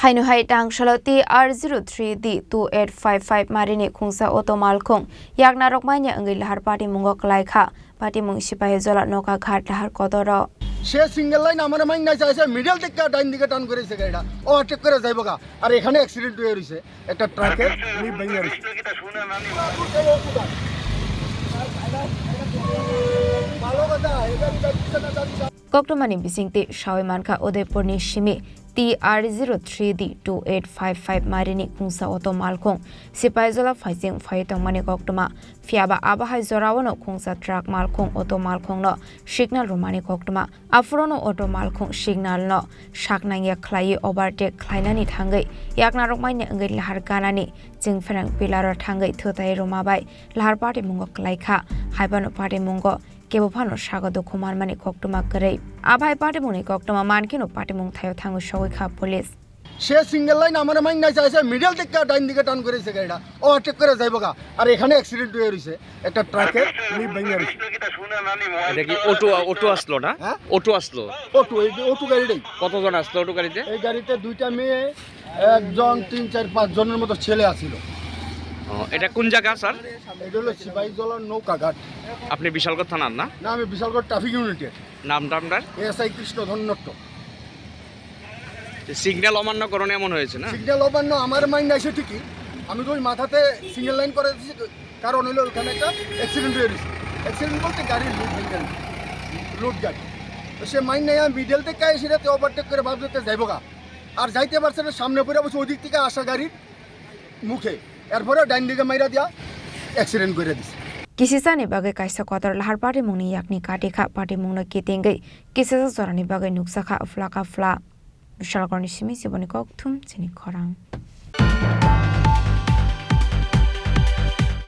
Hainu hai Tangsalo TR03D-2855 Marini Khungsa auto Malkhung yakna rok Manya Wngwi Lahar Patimungo kwlaikha Patimungo sipahi jola noka ghat Lahar kodoro সে single line আমার mine নাই চাইছে middle থেকে ডাইন দিকে turn করেছে গাড়িটা overtake করে যাইবো গা আর এখানে অ্যাক্সিডেন্ট হয়ে রইছে একটা ট্রাকে লিফট ভেঙে রইছে Koktomani bisingti shawi manka Udaipurni shimi TR03D-2855 Marini Khungsa auto Malkhung sipai jola faising faitong mani koktoma fiaba abahai zorawano Khungsa truck Malkhung auto Malkhung no signal romani koktoma afrono auto Malkhung signal no shaknangya khlai overtake khlainani thangai yakna rokmaini Wngwi Lahar ganani jingferang pilar thangai thotai romabai Lahar Patimungo kwlaikha haibano Patimungo Kebopano Shagado Kumarmani Koktoma Gray. Abai Patimuni Koktoma Mankino Patimung Tayo Tango Shawika Police. সে single line আমার mine নাই চাইছে middle থেকে ডাইন দিকে turn করেছে গাড়িটা overtake করে যাইবো গা আর এখানে অ্যাক্সিডেন্ট হয়ে রইছে একটা ট্রাকে লিফট ভেঙে রইছে এটা কি অটো আসলো না অটো আসলো অটো গাড়িটাই কতজন আসলো অটো গাড়িতে এই গাড়িতে দুইটা মেয়ে একজন 3 4 5 জনের মতো ছেলে আছিল এটা কোন জায়গা স্যার এটা হলো সিপাহীজলার নৌকা ঘাট আপনি বিশালগড় থানার না না আমি বিশালগড় ট্রাফিক ইউনিটের নামটা আপনার এসআই কৃষ্ণ ধন্যট্ট সিগন্যাল অমান্য করণে এমন হয়েছে না সিগন্যাল অমান্য আমার মাইন্ড আছে ঠিকই আমি তো ওই মাথাতে সিঙ্গেল লাইন করে দিয়েছি কারণ হলো ওখানে একটা অ্যাক্সিডেন্ট হয়ে গেছে অ্যাক্সিডেন্ট বলতে গাড়ির রোড গাড়ি তো সে মাইন্ড নেই আমি মিডল থেকে সেটাতে ওভারটেক করে ভাবতে যাইবো গা আর যাইতে পারছে না সামনে পড়ে বসে ওই দিক থেকে আসা গাড়ির মুখে এরপরে ডাইন দিকে মাইরা দিয়া অ্যাক্সিডেন্ট করে দিছে Kisisani bagai kaisa kodor Lahar Patimungni yakni katika Patimungno kitingai kisisa zorani bagai nuksakha flaka fla Bishalgorni shimi siboni koktum Chini Khorang